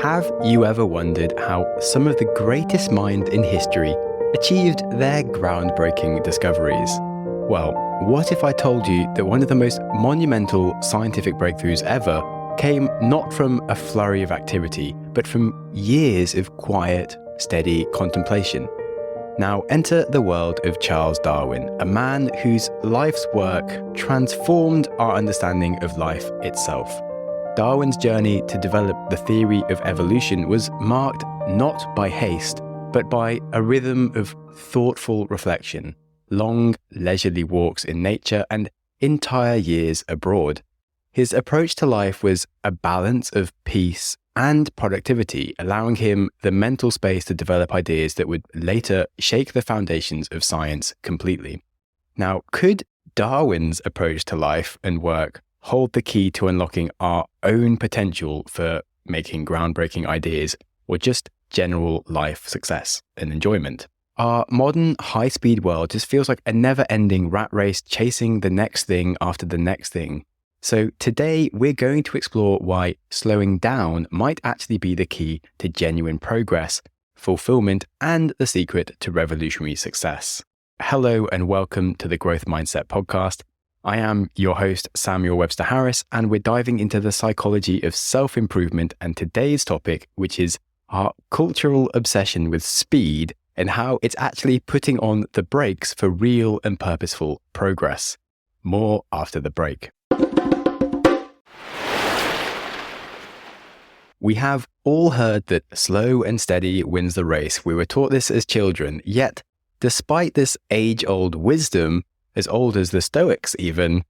Have you ever wondered how some of the greatest minds in history achieved their groundbreaking discoveries? Well, what if I told you that one of the most monumental scientific breakthroughs ever came not from a flurry of activity, but from years of quiet, steady contemplation? Now enter the world of Charles Darwin, a man whose life's work transformed our understanding of life itself. Darwin's journey to develop the theory of evolution was marked not by haste, but by a rhythm of thoughtful reflection, long, leisurely walks in nature, and entire years abroad. His approach to life was a balance of peace and productivity, allowing him the mental space to develop ideas that would later shake the foundations of science completely. Now, could Darwin's approach to life and work hold the key to unlocking our own potential for making groundbreaking ideas, or just general life success and enjoyment? Our modern high-speed world just feels like a never-ending rat race chasing the next thing after the next thing. So today we're going to explore why slowing down might actually be the key to genuine progress, fulfillment, and the secret to revolutionary success. Hello and welcome to the Growth Mindset Podcast. I am your host, Samuel Webster Harris, and we're diving into the psychology of self-improvement and today's topic, which is our cultural obsession with speed and how it's actually putting on the brakes for real and purposeful progress. More after the break. We have all heard that slow and steady wins the race. We were taught this as children, yet despite this age-old wisdom, as old as the Stoics even,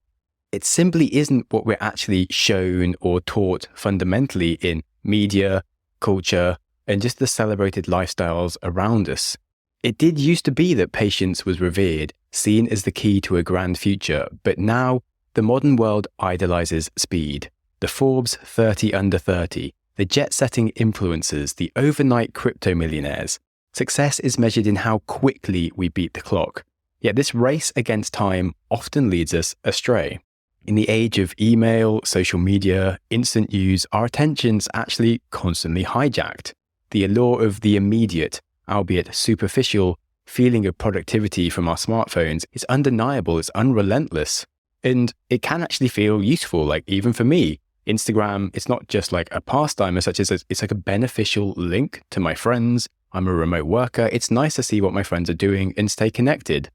it simply isn't what we're actually shown or taught fundamentally in media, culture, and just the celebrated lifestyles around us. It did used to be that patience was revered, seen as the key to a grand future, but now the modern world idolizes speed. The Forbes 30 under 30, the jet-setting influencers, the overnight crypto millionaires. Success is measured in how quickly we beat the clock. Yet this race against time often leads us astray. In the age of email, social media, instant news, our attention's actually constantly hijacked. The allure of the immediate, albeit superficial, feeling of productivity from our smartphones is undeniable, it's unrelentless. And it can actually feel useful, like even for me. Instagram, it's not just like a pastime as such, it's like a beneficial link to my friends. I'm a remote worker. It's nice to see what my friends are doing and stay connected.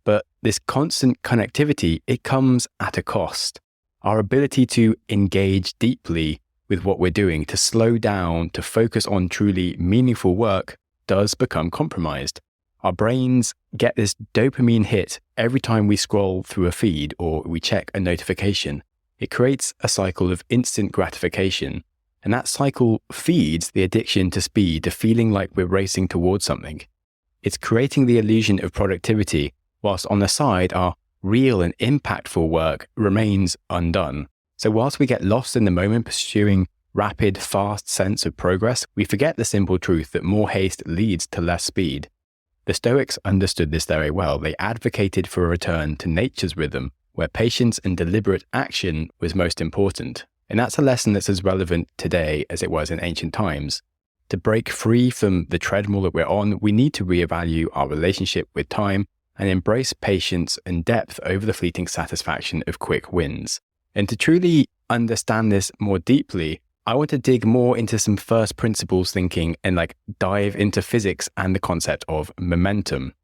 But this constant connectivity, it comes at a cost. Our ability to engage deeply with what we're doing, to slow down, to focus on truly meaningful work does become compromised. Our brains get this dopamine hit every time we scroll through a feed or we check a notification. It creates a cycle of instant gratification. And that cycle feeds the addiction to speed, to feeling like we're racing towards something. It's creating the illusion of productivity, whilst on the side, our real and impactful work remains undone. So whilst we get lost in the moment pursuing rapid, fast sense of progress, we forget the simple truth that more haste leads to less speed. The Stoics understood this very well. They advocated for a return to nature's rhythm, where patience and deliberate action was most important. And that's a lesson that's as relevant today as it was in ancient times. To break free from the treadmill that we're on, we need to reevaluate our relationship with time and embrace patience and depth over the fleeting satisfaction of quick wins. And to truly understand this more deeply, I want to dig more into some first principles thinking and dive into physics and the concept of momentum.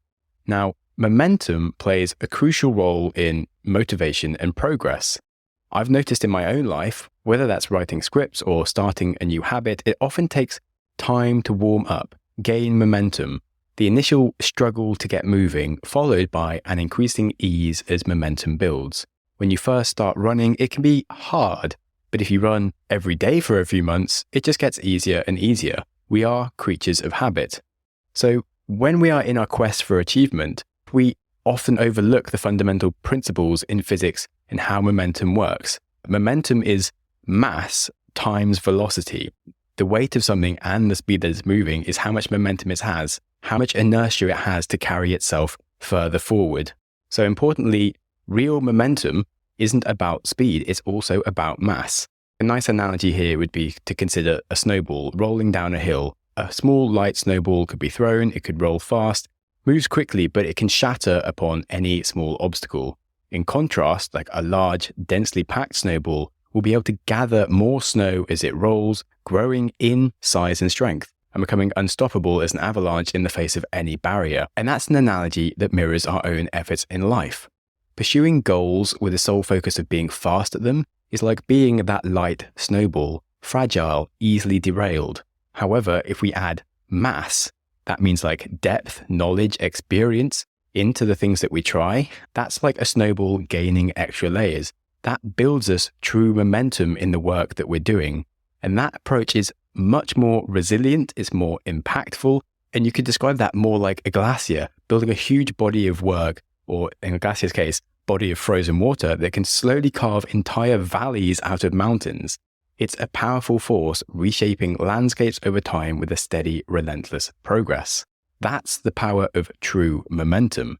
Now, momentum plays a crucial role in motivation and progress. I've noticed in my own life, whether that's writing scripts or starting a new habit, it often takes time to warm up, gain momentum, the initial struggle to get moving, followed by an increasing ease as momentum builds. When you first start running, it can be hard, but if you run every day for a few months, it just gets easier and easier. We are creatures of habit. So when we are in our quest for achievement, we often overlook the fundamental principles in physics and how momentum works. Momentum is mass times velocity. The weight of something and the speed that it's moving is how much momentum it has, how much inertia it has to carry itself further forward. So importantly, real momentum isn't about speed, it's also about mass. A nice analogy here would be to consider a snowball rolling down a hill. A small light snowball could be thrown, it could roll fast, moves quickly, but it can shatter upon any small obstacle. In contrast, like a large, densely packed snowball will be able to gather more snow as it rolls, growing in size and strength, and becoming unstoppable as an avalanche in the face of any barrier. And that's an analogy that mirrors our own efforts in life. Pursuing goals with the sole focus of being fast at them is like being that light snowball, fragile, easily derailed. However, if we add mass, that means like depth, knowledge, experience into the things that we try, that's like a snowball gaining extra layers. That builds us true momentum in the work that we're doing. And that approach is much more resilient, it's more impactful, and you could describe that more like a glacier, building a huge body of work, or in a glacier's case, body of frozen water that can slowly carve entire valleys out of mountains. It's a powerful force reshaping landscapes over time with a steady, relentless progress. That's the power of true momentum.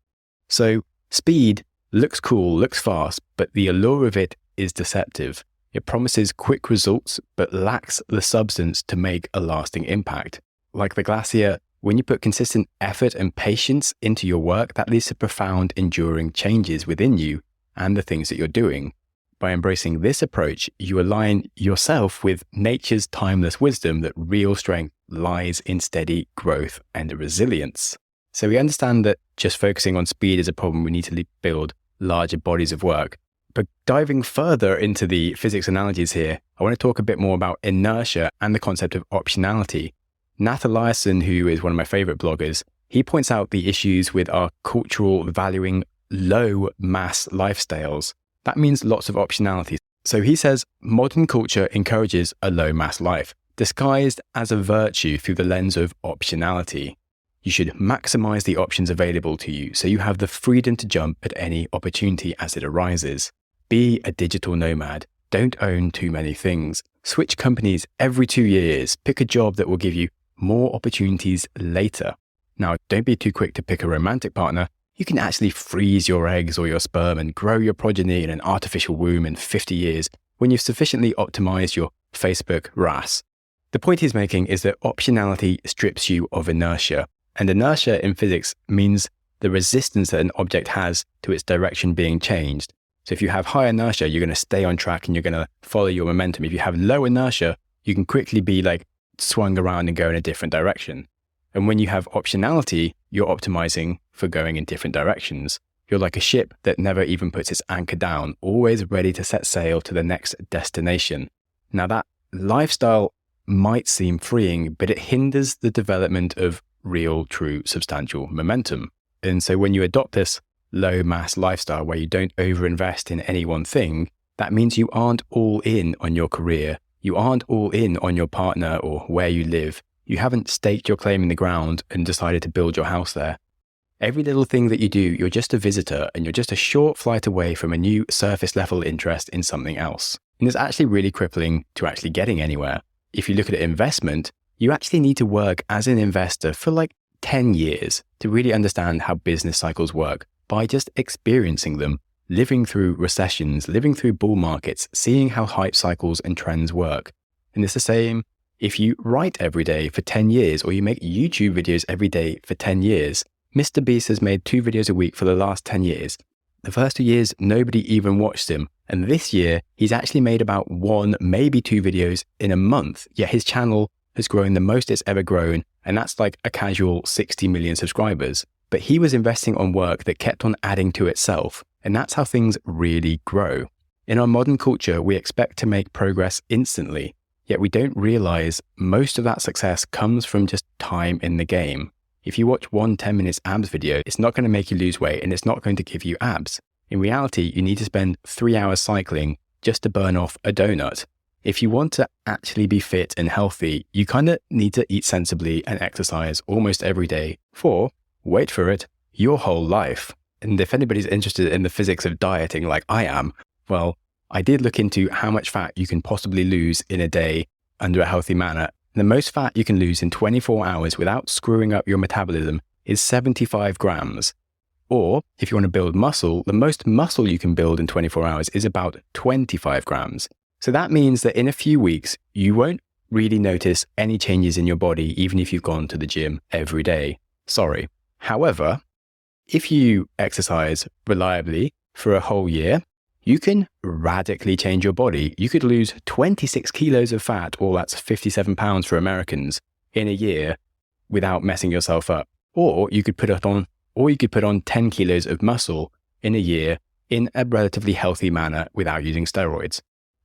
So speed looks cool, looks fast, but the allure of it is deceptive. It promises quick results, but lacks the substance to make a lasting impact. Like the glacier, when you put consistent effort and patience into your work, that leads to profound, enduring changes within you and the things that you're doing. By embracing this approach, you align yourself with nature's timeless wisdom that real strength lies in steady growth and resilience. So we understand that just focusing on speed is a problem. We need to build larger bodies of work. But diving further into the physics analogies here, I want to talk a bit more about inertia and the concept of optionality. Nath Eliasson, who is one of my favorite bloggers, he points out the issues with our cultural valuing low mass lifestyles. That means lots of optionality. So he says modern culture encourages a low mass life, disguised as a virtue through the lens of optionality. You should maximize the options available to you so you have the freedom to jump at any opportunity as it arises. Be a digital nomad. Don't own too many things. Switch companies every 2 years. Pick a job that will give you more opportunities later. Now, don't be too quick to pick a romantic partner. You can actually freeze your eggs or your sperm and grow your progeny in an artificial womb in 50 years when you've sufficiently optimized your Facebook RAS. The point he's making is that optionality strips you of inertia. And inertia in physics means the resistance that an object has to its direction being changed. So if you have high inertia, you're going to stay on track and you're going to follow your momentum. If you have low inertia, you can quickly be like swung around and go in a different direction. And when you have optionality, you're optimizing for going in different directions. You're like a ship that never even puts its anchor down, always ready to set sail to the next destination. Now that lifestyle might seem freeing, but it hinders the development of real, true, substantial momentum. And so when you adopt this low mass lifestyle where you don't overinvest in any one thing, that means you aren't all in on your career. You aren't all in on your partner or where you live. You haven't staked your claim in the ground and decided to build your house there. Every little thing that you do, you're just a visitor and you're just a short flight away from a new surface level interest in something else. And it's actually really crippling to actually getting anywhere. If you look at investment, you actually need to work as an investor for like 10 years to really understand how business cycles work by just experiencing them, living through recessions, living through bull markets, seeing how hype cycles and trends work. And it's the same if you write every day for 10 years or you make YouTube videos every day for 10 years. Mr. Beast has made 2 videos a week for the last 10 years. The first 2 years, nobody even watched him. And this year, he's actually made about 1, maybe 2 videos in a month. Yet his channel has grown the most it's ever grown. And that's like a casual 60 million subscribers. But he was investing on work that kept on adding to itself. And that's how things really grow. In our modern culture, we expect to make progress instantly. Yet we don't realize most of that success comes from just time in the game. If you watch one 10 minutes abs video, it's not going to make you lose weight and it's not going to give you abs. In reality, you need to spend 3 hours cycling just to burn off a donut. If you want to actually be fit and healthy, you kind of need to eat sensibly and exercise almost every day for, wait for it, your whole life. And if anybody's interested in the physics of dieting like I am, well, I did look into how much fat you can possibly lose in a day under a healthy manner. The most fat you can lose in 24 hours without screwing up your metabolism is 75 grams. Or if you want to build muscle, the most muscle you can build in 24 hours is about 25 grams. So that means that in a few weeks, you won't really notice any changes in your body, even if you've gone to the gym every day. Sorry. However, if you exercise reliably for a whole year, you can radically change your body. You could lose 26 kilos of fat, or that's 57 pounds for Americans, in a year without messing yourself up. Or you could put on 10 kilos of muscle in a year in a relatively healthy manner without using steroids.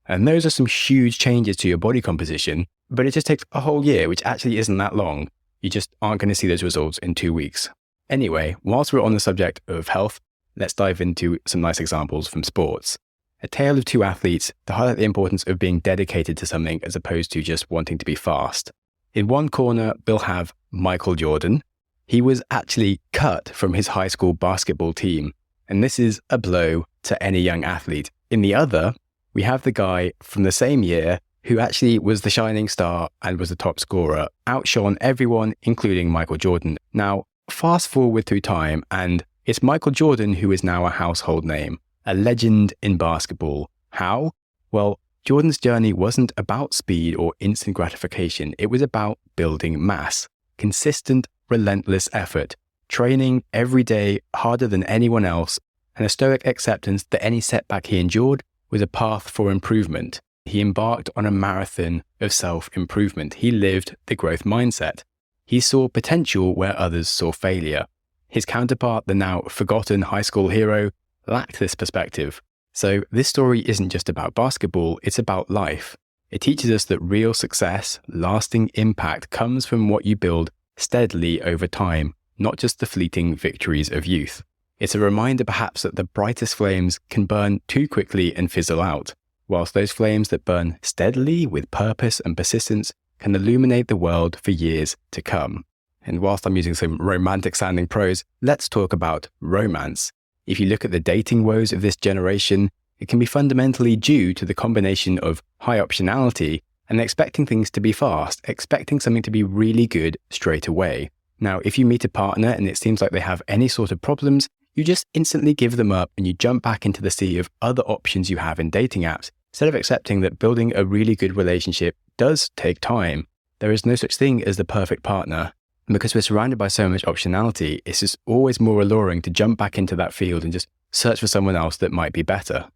And those are some huge changes to your body composition, but it just takes a whole year, which actually isn't that long. You just aren't going to see those results in 2 weeks. Anyway, whilst we're on the subject of health, let's dive into some nice examples from sports. A tale of two athletes to highlight the importance of being dedicated to something as opposed to just wanting to be fast. In one corner, we'll have Michael Jordan. He was actually cut from his high school basketball team, and this is a blow to any young athlete. In the other, we have the guy from the same year who actually was the shining star and was the top scorer, outshone everyone, including Michael Jordan. Now, fast forward through time, and it's Michael Jordan who is now a household name, a legend in basketball. How? Well, Jordan's journey wasn't about speed or instant gratification. It was about building mass, consistent, relentless effort, training every day harder than anyone else, and a stoic acceptance that any setback he endured was a path for improvement. He embarked on a marathon of self-improvement. He lived the growth mindset. He saw potential where others saw failure. His counterpart, the now forgotten high school hero, lacked this perspective. So this story isn't just about basketball, it's about life. It teaches us that real success, lasting impact comes from what you build steadily over time, not just the fleeting victories of youth. It's a reminder perhaps that the brightest flames can burn too quickly and fizzle out, whilst those flames that burn steadily with purpose and persistence can illuminate the world for years to come. And whilst I'm using some romantic sounding prose, let's talk about romance. If you look at the dating woes of this generation, it can be fundamentally due to the combination of high optionality and expecting things to be fast, expecting something to be really good straight away. Now, if you meet a partner and it seems like they have any sort of problems, you just instantly give them up and you jump back into the sea of other options you have in dating apps, instead of accepting that building a really good relationship does take time. There is no such thing as the perfect partner. And because we're surrounded by so much optionality, it's just always more alluring to jump back into that field and just search for someone else that might be better.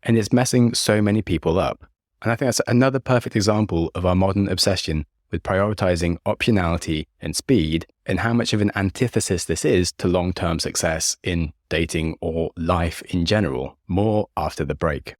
And it's messing so many people up. And I think that's another perfect example of our modern obsession with prioritizing optionality and speed, and how much of an antithesis this is to long-term success in dating or life in general. More after the break.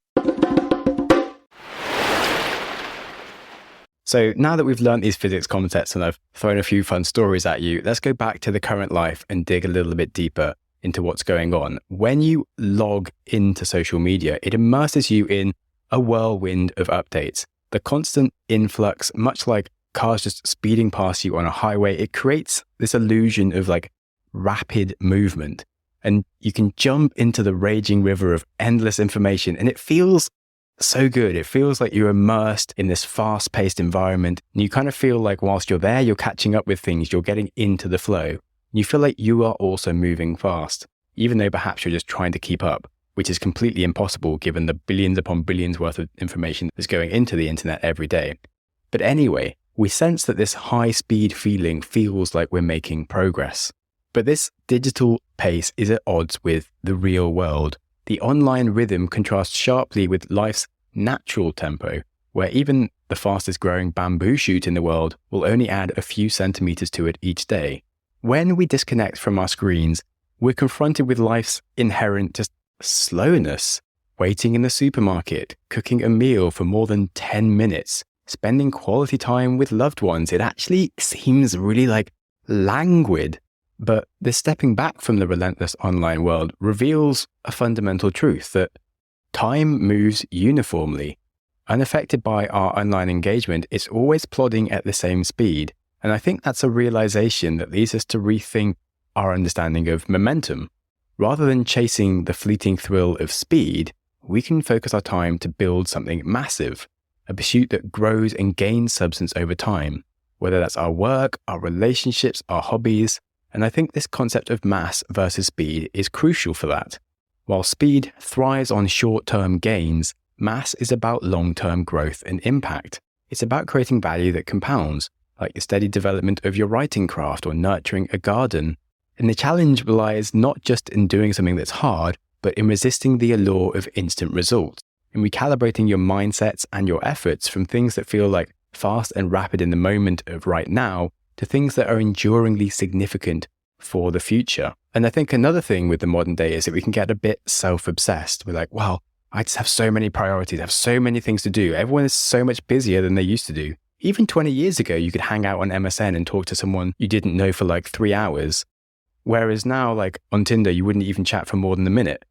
So now that we've learned these physics concepts and I've thrown a few fun stories at you, let's go back to the current life and dig a little bit deeper into what's going on. When you log into social media, it immerses you in a whirlwind of updates. The constant influx, much like cars just speeding past you on a highway, it creates this illusion of like rapid movement. And you can jump into the raging river of endless information, and it feels so good. It feels like you're immersed in this fast-paced environment, and you kind of feel like whilst you're there, you're catching up with things, you're getting into the flow. You feel like you are also moving fast, even though perhaps you're just trying to keep up, which is completely impossible given the billions upon billions worth of information that's going into the internet every day. But anyway, we sense that this high-speed feeling feels like we're making progress. But this digital pace is at odds with the real world. The online rhythm contrasts sharply with life's natural tempo, where even the fastest growing bamboo shoot in the world will only add a few centimeters to it each day. When we disconnect from our screens, we're confronted with life's inherent just slowness. Waiting in the supermarket, cooking a meal for more than 10 minutes, spending quality time with loved ones. It actually seems really like languid. But this stepping back from the relentless online world reveals a fundamental truth that time moves uniformly. Unaffected by our online engagement, it's always plodding at the same speed. And I think that's a realization that leads us to rethink our understanding of momentum. Rather than chasing the fleeting thrill of speed, we can focus our time to build something massive, a pursuit that grows and gains substance over time, whether that's our work, our relationships, our hobbies. And I think this concept of mass versus speed is crucial for that. While speed thrives on short-term gains, Mass is about long-term growth and impact. It's about creating value that compounds, like the steady development of your writing craft or nurturing a garden. And the challenge lies not just in doing something that's hard, but in resisting the allure of instant results, in recalibrating your mindsets and your efforts from things that feel like fast and rapid in the moment of right now to things that are enduringly significant for the future. And I think another thing with the modern day is that we can get a bit self-obsessed. We're like, well, I just have so many priorities, I have so many things to do. Everyone is so much busier than they used to do. Even 20 years ago, you could hang out on MSN and talk to someone you didn't know for like 3 hours. Whereas now, like on Tinder, you wouldn't even chat for more than a minute.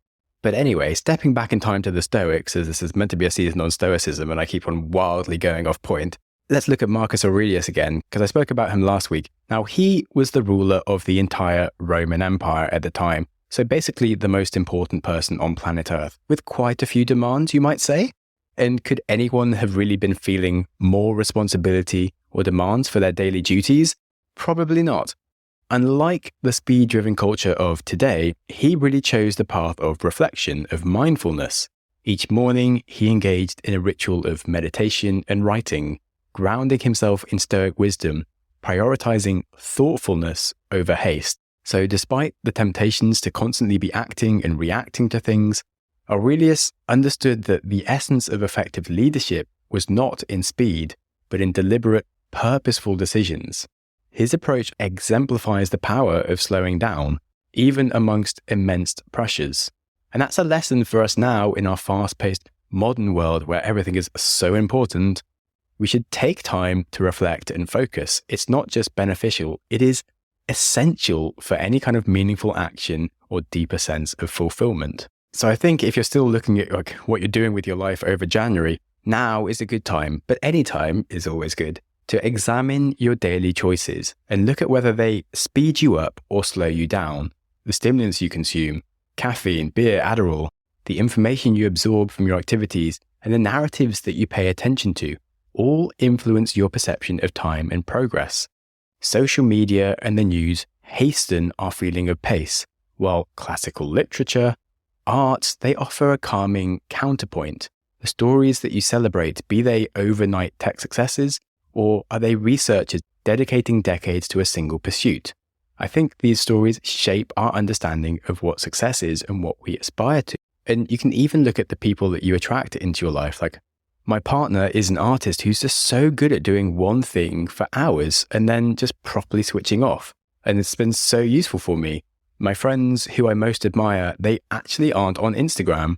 But anyway, stepping back in time to the Stoics, as this is meant to be a season on Stoicism and I keep on wildly going off point, let's look at Marcus Aurelius again, because I spoke about him last week. Now, he was the ruler of the entire Roman Empire at the time, so basically the most important person on planet Earth, with quite a few demands, you might say. And could anyone have really been feeling more responsibility or demands for their daily duties? Probably not. Unlike the speed-driven culture of today, he really chose the path of reflection, of mindfulness. Each morning, he engaged in a ritual of meditation and writing, grounding himself in stoic wisdom, prioritizing thoughtfulness over haste. So despite the temptations to constantly be acting and reacting to things, Aurelius understood that the essence of effective leadership was not in speed, but in deliberate, purposeful decisions. His approach exemplifies the power of slowing down, even amongst immense pressures. And that's a lesson for us now in our fast-paced modern world where everything is so important. We should take time to reflect and focus. It's not just beneficial, it is essential for any kind of meaningful action or deeper sense of fulfillment. So I think if you're still looking at like what you're doing with your life over January, now is a good time, but any time is always good, to examine your daily choices and look at whether they speed you up or slow you down. The stimulants you consume, caffeine, beer, Adderall, the information you absorb from your activities, and the narratives that you pay attention to, all influence your perception of time and progress. Social media and the news hasten our feeling of pace, while classical literature, art, they offer a calming counterpoint. The stories that you celebrate, be they overnight tech successes, or are they researchers dedicating decades to a single pursuit? I think these stories shape our understanding of what success is and what we aspire to. And you can even look at the people that you attract into your life. Like, my partner is an artist who's just so good at doing one thing for hours and then just properly switching off. And it's been so useful for me. My friends who I most admire, they actually aren't on Instagram.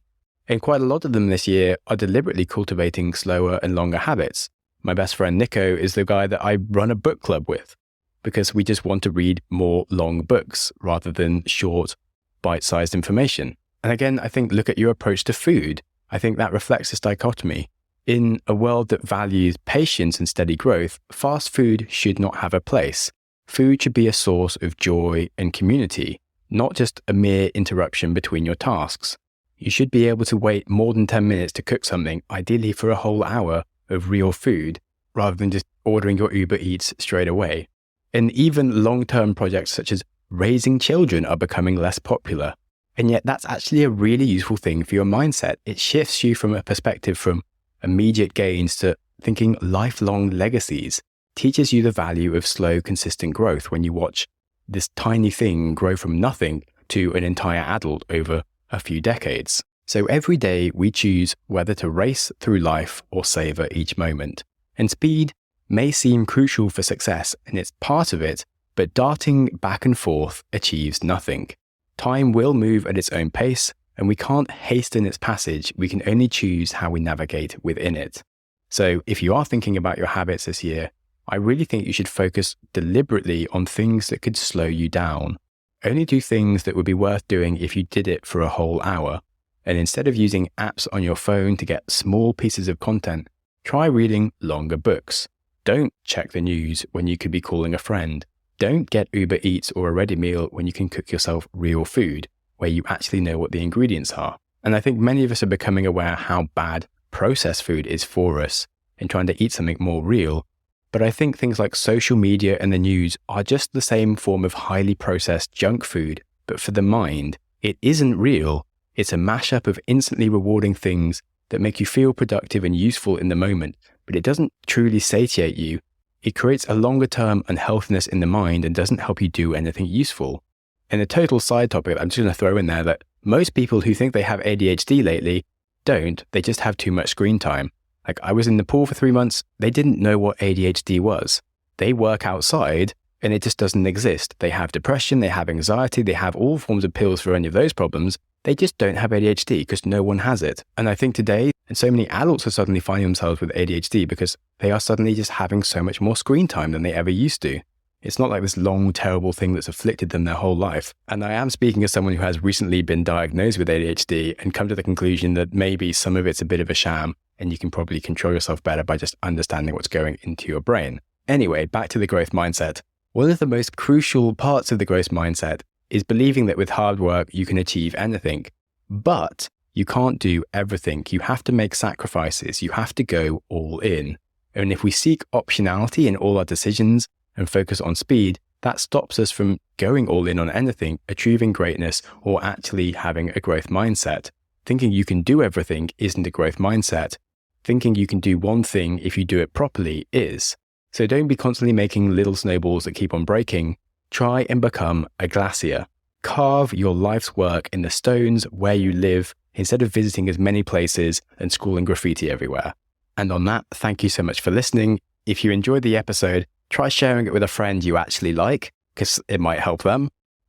And quite a lot of them this year are deliberately cultivating slower and longer habits. My best friend Nico is the guy that I run a book club with because we just want to read more long books rather than short, bite-sized information. And again, I think look at your approach to food. I think that reflects this dichotomy. In a world that values patience and steady growth, fast food should not have a place. Food should be a source of joy and community, not just a mere interruption between your tasks. You should be able to wait more than 10 minutes to cook something, ideally for a whole hour, of real food, rather than just ordering your Uber Eats straight away. And even long-term projects such as raising children are becoming less popular. And yet that's actually a really useful thing for your mindset. It shifts you from a perspective from immediate gains to thinking lifelong legacies, teaches you the value of slow, consistent growth when you watch this tiny thing grow from nothing to an entire adult over a few decades. So every day we choose whether to race through life or savor each moment. And speed may seem crucial for success, and it's part of it, but darting back and forth achieves nothing. Time will move at its own pace, and we can't hasten its passage. We can only choose how we navigate within it. So if you are thinking about your habits this year, I really think you should focus deliberately on things that could slow you down. Only do things that would be worth doing if you did it for a whole hour. And instead of using apps on your phone to get small pieces of content, try reading longer books. Don't check the news when you could be calling a friend. Don't get Uber Eats or a ready meal when you can cook yourself real food, where you actually know what the ingredients are. And I think many of us are becoming aware how bad processed food is for us in trying to eat something more real. But I think things like social media and the news are just the same form of highly processed junk food, but for the mind. It isn't real. It's a mashup of instantly rewarding things that make you feel productive and useful in the moment, but it doesn't truly satiate you. It creates a longer-term unhealthiness in the mind and doesn't help you do anything useful. And a total side topic, I'm just going to throw in there that most people who think they have ADHD lately don't, they just have too much screen time. Like, I was in Nepal for 3 months, they didn't know what ADHD was. They work outside and it just doesn't exist. They have depression, they have anxiety, they have all forms of pills for any of those problems. They just don't have ADHD because no one has it. And I think today, and so many adults are suddenly finding themselves with ADHD because they are suddenly just having so much more screen time than they ever used to. It's not like this long, terrible thing that's afflicted them their whole life. And I am speaking as someone who has recently been diagnosed with ADHD and come to the conclusion that maybe some of it's a bit of a sham and you can probably control yourself better by just understanding what's going into your brain. Anyway, back to the growth mindset. One of the most crucial parts of the growth mindset is believing that with hard work, you can achieve anything. But you can't do everything. You have to make sacrifices. You have to go all in. And if we seek optionality in all our decisions and focus on speed, that stops us from going all in on anything, achieving greatness, or actually having a growth mindset. Thinking you can do everything isn't a growth mindset. Thinking you can do one thing if you do it properly is. So don't be constantly making little snowballs that keep on breaking. Try and become a glacier. Carve your life's work in the stones where you live instead of visiting as many places and scrawling graffiti everywhere. And on that, thank you so much for listening. If you enjoyed the episode, try sharing it with a friend you actually like, because it might help them.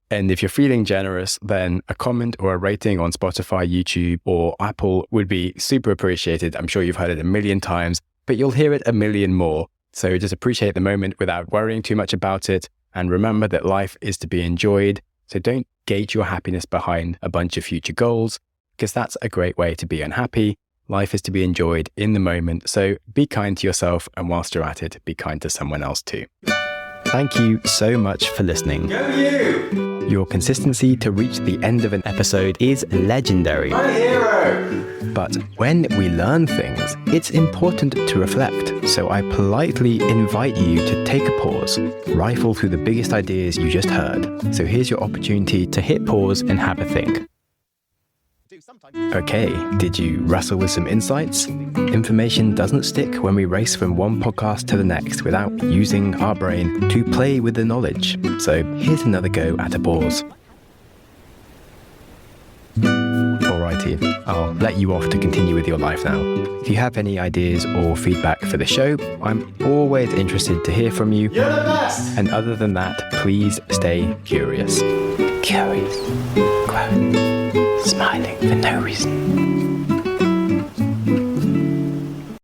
And if you're feeling generous, then a comment or a rating on Spotify, YouTube, or Apple would be super appreciated. I'm sure you've heard it a million times, but you'll hear it a million more. So just appreciate the moment without worrying too much about it. And remember that life is to be enjoyed. So don't gauge your happiness behind a bunch of future goals, because that's a great way to be unhappy. Life is to be enjoyed in the moment. So be kind to yourself, and whilst you're at it, be kind to someone else too. Thank you so much for listening. Go you! Your consistency to reach the end of an episode is legendary. My hero! But when we learn things, it's important to reflect. So I politely invite you to take a pause, rifle through the biggest ideas you just heard. So here's your opportunity to hit pause and have a think. Okay, did you wrestle with some insights? Information doesn't stick when we race from one podcast to the next without using our brain to play with the knowledge. So here's another go at a pause. Alrighty, I'll let you off to continue with your life now. If you have any ideas or feedback for the show, I'm always interested to hear from you. You're the best! And other than that, please stay curious. Curious. Growth. Smiling for no reason.